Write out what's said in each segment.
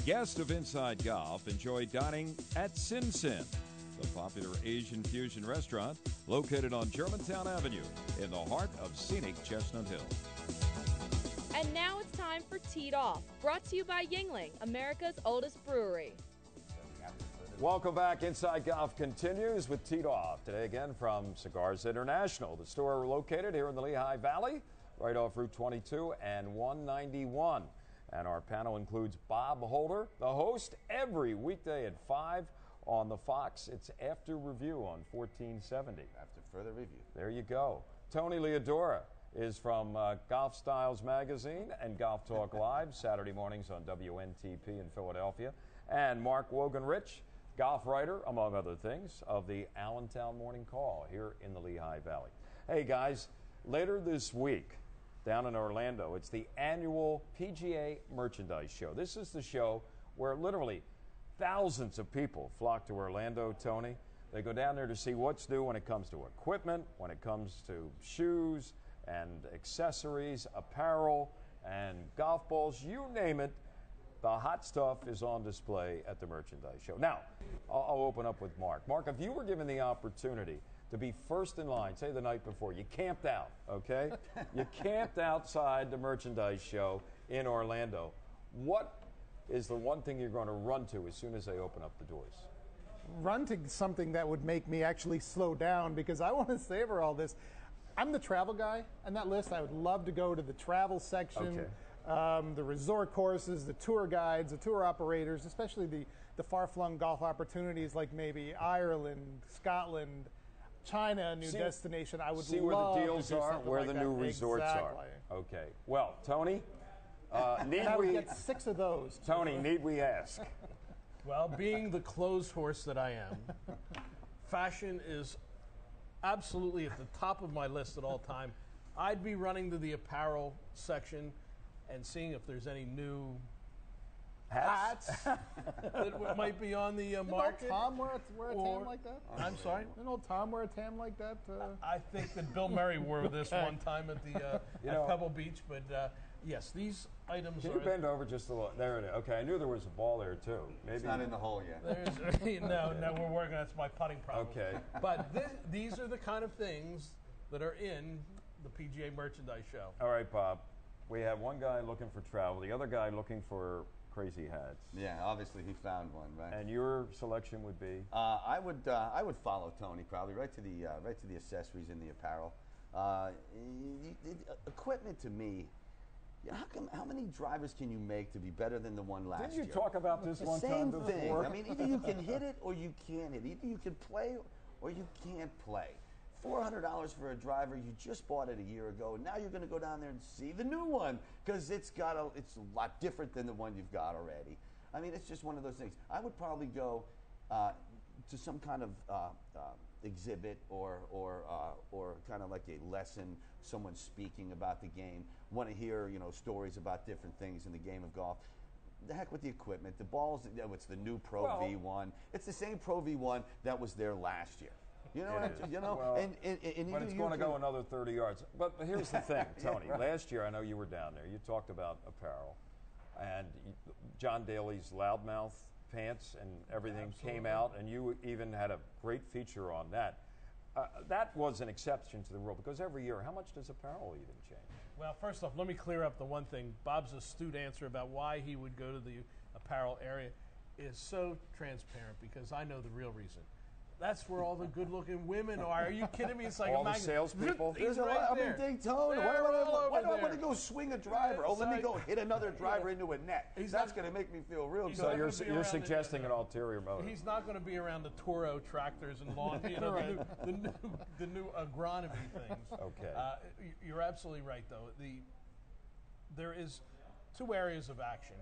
Guests of Inside Golf enjoy dining at Sin Sin, the popular Asian fusion restaurant located on Germantown Avenue in the heart of scenic Chestnut Hill. And now it's time for Teed Off, brought to you by Yuengling, America's oldest brewery. Welcome back. Inside Golf continues with Teed Off. Today again from Cigars International, the store located here in the Lehigh Valley, right off Route 22 and 191. And our panel includes Bob Holder, the host, every weekday at 5 on the Fox. It's After Review on 1470. After further review. There you go. Tony Leodora is from Golf Styles Magazine and Golf Talk Live, Saturday mornings on WNTP in Philadelphia. And Mark Wogan-Rich, golf writer, among other things, of the Allentown Morning Call here in the Lehigh Valley. Hey, guys, later this week, down in Orlando, it's the annual PGA Merchandise Show. This is the show where literally thousands of people flock to Orlando, Tony. They go down there to see what's new when it comes to equipment, when it comes to shoes and accessories, apparel, and golf balls, you name it. The hot stuff is on display at the Merchandise Show. Now, I'll open up with Mark. Mark, if you were given the opportunity to be first in line, say the night before, you camped out, okay? You camped outside the Merchandise Show in Orlando. What is the one thing you're going to run to as soon as they open up the doors? Run to something that would make me actually slow down, because I want to savor all this. I'm the travel guy on that list. I would love to go to the travel section, the resort courses, the tour guides, the tour operators, especially the far-flung golf opportunities like maybe Ireland, Scotland, China, a new destination. I would see love where the deals to do are, where like the new that. resorts Exactly. are. Okay. Well, Tony, I would get 6 of those. Tony, need we ask? Well, being the closed horse that I am, fashion is absolutely at the top of my list at all time. I'd be running to the apparel section and seeing if there's any new hats that might be on the market. Didn't old Tom wear a tam like that? I'm sorry? Didn't old Tom wear a tam like that? I think that Bill Murray wore this one time at the at Pebble Beach, but yes, these items Can you bend over just a little? There it is. Okay, I knew there was a ball there too. Maybe it's not in the hole yet. No, we're working. That's my putting problem. Okay. But these are the kind of things that are in the PGA Merchandise Show. All right, Bob. We have one guy looking for travel, the other guy looking for crazy hats. Yeah, obviously he found one, right? And your selection would be? I would follow Tony probably right to the accessories and the apparel. Equipment to me. How many drivers can you make to be better than the one last year? Didn't you talk about this one time before? Same thing. I mean, either you can hit it or you can't hit it. Either you can play or you can't play. $400 for a driver you just bought it a year ago. Now you're going to go down there and see the new one because it's a lot different than the one you've got already. I mean, it's just one of those things. I would probably go to some kind of exhibit or kind of like a lesson, someone speaking about the game. Want to hear stories about different things in the game of golf. The heck with the equipment. The balls, it's the new Pro V1. It's the same Pro V1 that was there last year. You know, and but it's going to go another 30 yards. But here's the thing, Tony. Yeah, right. Last year, I know you were down there. You talked about apparel, and John Daly's loudmouth pants and everything came out, and you even had a great feature on that. That was an exception to the rule because every year, how much does apparel even change? Well, first off, let me clear up the one thing. Bob's astute answer about why he would go to the apparel area is so transparent because I know the real reason. That's where all the good-looking women are. Are you kidding me? It's like all the salespeople. He's right there. I'm in Daytona. Why do I want to go swing a driver? Let me go hit another driver into a net. That's going to make me feel real good. So you're suggesting an ulterior motive. He's not going to be around the Toro tractors and lawn, the new agronomy things. Okay. You're absolutely right, though. There is 2 areas of action.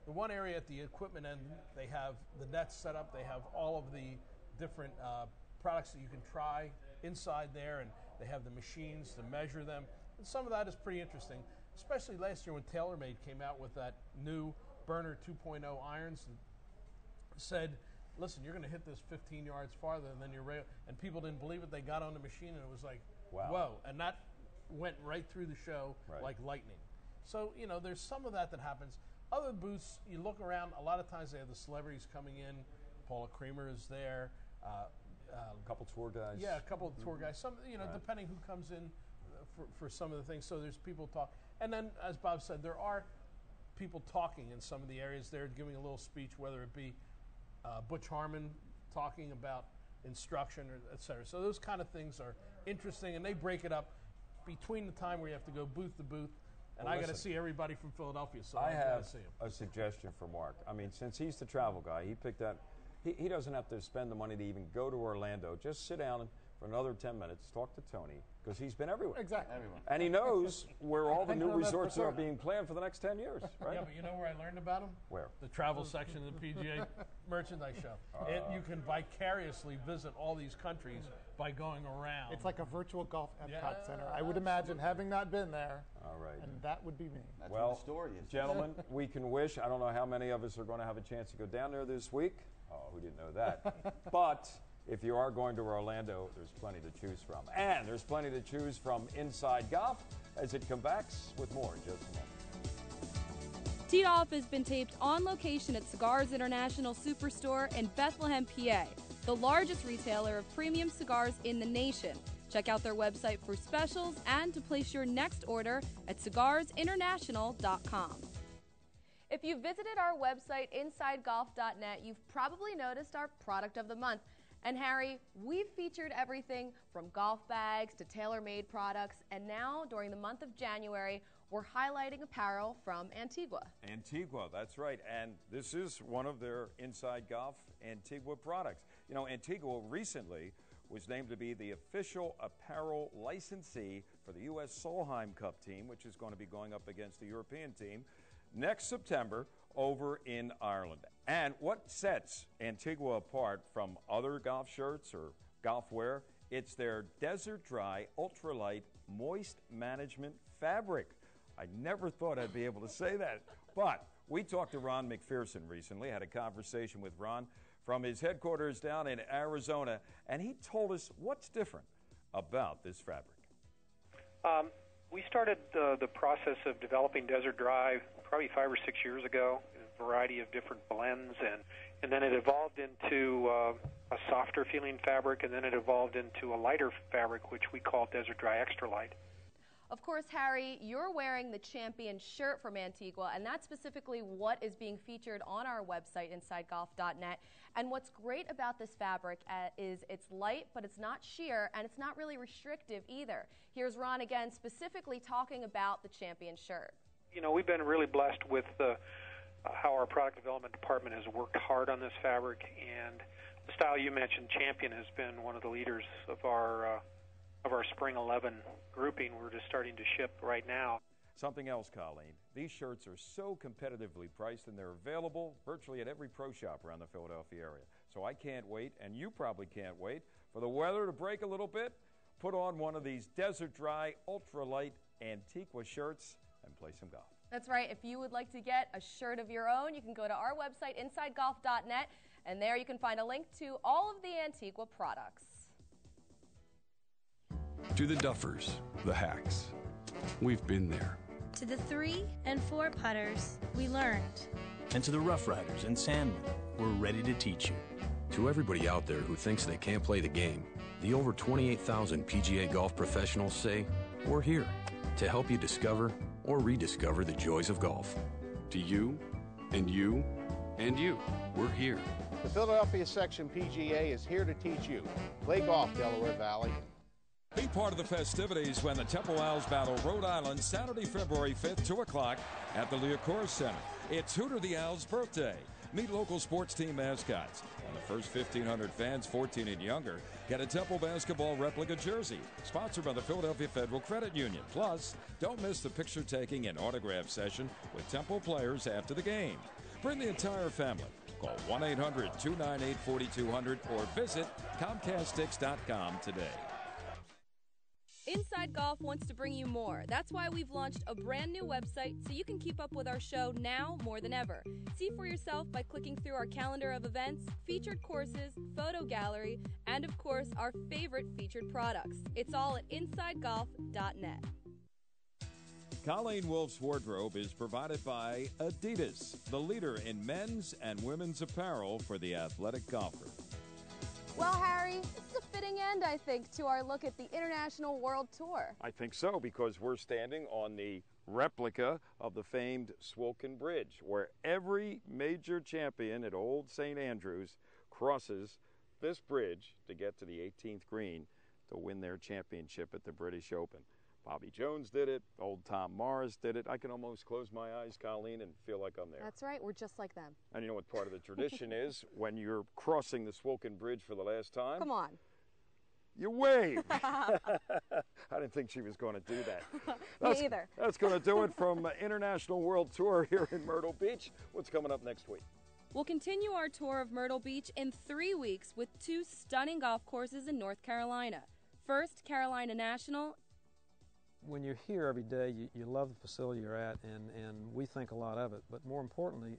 The one area at the equipment end, they have the nets set up. They have all of the different products that you can try inside there, and they have the machines to measure them. And some of that is pretty interesting, especially last year when TaylorMade came out with that new Burner 2.0 irons and said, listen, you're going to hit this 15 yards farther than your rail. And people didn't believe it. They got on the machine, and it was like, wow. Whoa. And that went right through the show like lightning. So, there's some of that happens. Other booths, you look around, a lot of times they have the celebrities coming in. Paula Creamer is there. A couple tour guys. Yeah, a couple of tour guys. Some, depending who comes in for some of the things. So there's people talk. And then, as Bob said, there are people talking in some of the areas. They're giving a little speech, whether it be Butch Harmon talking about instruction, or et cetera. So those kind of things are interesting, and they break it up between the time where you have to go booth to booth. And I got to see everybody from Philadelphia, so I got to see him. A suggestion for Mark. I mean, since he's the travel guy, he picked that. He doesn't have to spend the money to even go to Orlando. Just sit down for another 10 minutes, talk to Tony, because he's been everywhere. Exactly. Everyone. And he knows where all the new resorts are being planned for the next 10 years, right? Yeah, but you know where I learned about him? Where? The travel section of the PGA merchandise show. You can vicariously visit all these countries by going around. It's like a virtual golf Epcot Yeah, Center. I would imagine, having not been there, All right. and that would be me. That's Well, what the story is. gentlemen, we can wish. I don't know how many of us are going to have a chance to go down there this week. Oh, who didn't know that? But if you are going to Orlando, there's plenty to choose from. And there's plenty to choose from inside golf as it comes back with more in just a moment. Teed Off has been taped on location at Cigars International Superstore in Bethlehem, PA, the largest retailer of premium cigars in the nation. Check out their website for specials and to place your next order at cigarsinternational.com. If you visited our website, InsideGolf.net, you've probably noticed our product of the month. And Harry, we've featured everything from golf bags to tailor-made products, and now, during the month of January, we're highlighting apparel from Antigua. Antigua, that's right. And this is one of their Inside Golf Antigua products. You know, Antigua recently was named to be the official apparel licensee for the U.S. Solheim Cup team, which is going to be going up against the European team next September over in Ireland. And what sets Antigua apart from other golf shirts or golf wear, it's their desert dry, ultralight, moist management fabric. I never thought I'd be able to say that. But we talked to Ron McPherson recently, had a conversation with Ron from his headquarters down in Arizona, and he told us what's different about this fabric. We started the process of developing Desert Dry probably 5 or 6 years ago, a variety of different blends, and then it evolved into a softer feeling fabric, and then it evolved into a lighter fabric, which we call Desert Dry Extra Light. Of course, Harry, you're wearing the Champion shirt from Antigua, and that's specifically what is being featured on our website, InsideGolf.net. And what's great about this fabric is it's light, but it's not sheer, and it's not really restrictive either. Here's Ron again, specifically talking about the Champion shirt. You know, we've been really blessed with how our product development department has worked hard on this fabric, and the style you mentioned, Champion, has been one of the leaders of our Spring 11 grouping. We're just starting to ship right now. Something else, Colleen, these shirts are so competitively priced, and they're available virtually at every pro shop around the Philadelphia area. So I can't wait, and you probably can't wait, for the weather to break a little bit. Put on one of these Desert Dry ultralight Antigua shirts and play some golf. That's right. If you would like to get a shirt of your own, you can go to our website, InsideGolf.net, and there you can find a link to all of the Antigua products. To the duffers, the hacks, we've been there. To the 3 and 4 putters, we learned. And to the rough riders and sandmen, we're ready to teach you. To everybody out there who thinks they can't play the game, the over 28,000 PGA golf professionals say, we're here to help you discover or rediscover the joys of golf. To you, and you, and you, we're here. The Philadelphia Section PGA is here to teach you. Play golf, Delaware Valley. Be part of the festivities when the Temple Owls battle Rhode Island Saturday, February 5th, 2 o'clock at the Liacouras Center. It's Hooter the Owls' birthday. Meet local sports team mascots. And the first 1,500 fans, 14 and younger, get a Temple basketball replica jersey, sponsored by the Philadelphia Federal Credit Union. Plus, don't miss the picture-taking and autograph session with Temple players after the game. Bring the entire family. Call 1-800-298-4200 or visit ComcastTix.com today. Inside Golf wants to bring you more. That's why we've launched a brand new website so you can keep up with our show now more than ever. See for yourself by clicking through our calendar of events, featured courses, photo gallery, and of course our favorite featured products. It's all at InsideGolf.net. Colleen Wolf's wardrobe is provided by Adidas, the leader in men's and women's apparel for the athletic golfer. Well, Harry, this is a fitting end, I think, to our look at the International World Tour. I think so, because we're standing on the replica of the famed Swilken Bridge, where every major champion at Old St. Andrews crosses this bridge to get to the 18th green to win their championship at the British Open. Bobby Jones did it. Old Tom Morris did it. I can almost close my eyes, Colleen, and feel like I'm there. That's right. We're just like them. And you know what part of the tradition is? When you're crossing the Swilken Bridge for the last time. Come on. You wave. I didn't think she was going to do that. Me either. That's going to do it from International World Tour here in Myrtle Beach. What's coming up next week? We'll continue our tour of Myrtle Beach in 3 weeks with 2 stunning golf courses in North Carolina. First, Carolina National. When you're here every day, you love the facility you're at, and we think a lot of it. But more importantly,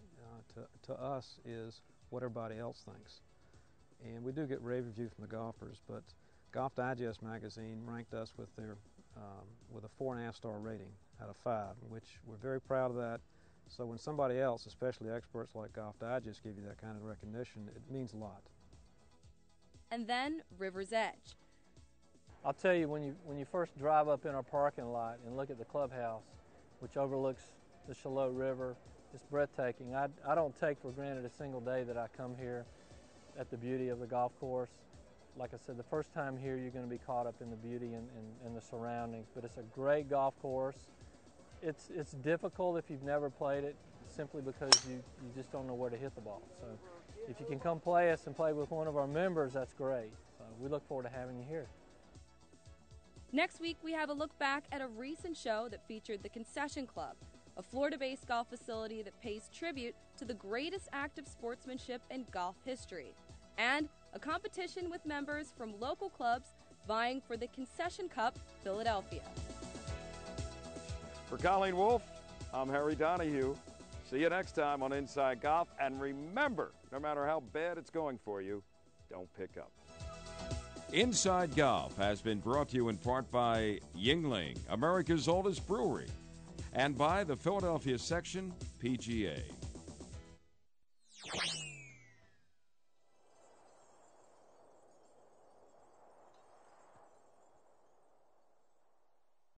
to us is what everybody else thinks. And we do get rave reviews from the golfers, but Golf Digest magazine ranked us with a 4.5 star rating out of 5, which we're very proud of that. So when somebody else, especially experts like Golf Digest, give you that kind of recognition, it means a lot. And then River's Edge. I'll tell you, when you first drive up in our parking lot and look at the clubhouse, which overlooks the Shallotte River, it's breathtaking. I don't take for granted a single day that I come here at the beauty of the golf course. Like I said, the first time here, you're going to be caught up in the beauty and the surroundings. But it's a great golf course. It's difficult if you've never played it, simply because you just don't know where to hit the ball. So if you can come play us and play with one of our members, that's great. So we look forward to having you here. Next week, we have a look back at a recent show that featured the Concession Club, a Florida-based golf facility that pays tribute to the greatest act of sportsmanship in golf history, and a competition with members from local clubs vying for the Concession Cup Philadelphia. For Colleen Wolf, I'm Harry Donahue. See you next time on Inside Golf. And remember, no matter how bad it's going for you, don't pick up. Inside Golf has been brought to you in part by Yuengling, America's oldest brewery, and by the Philadelphia Section PGA.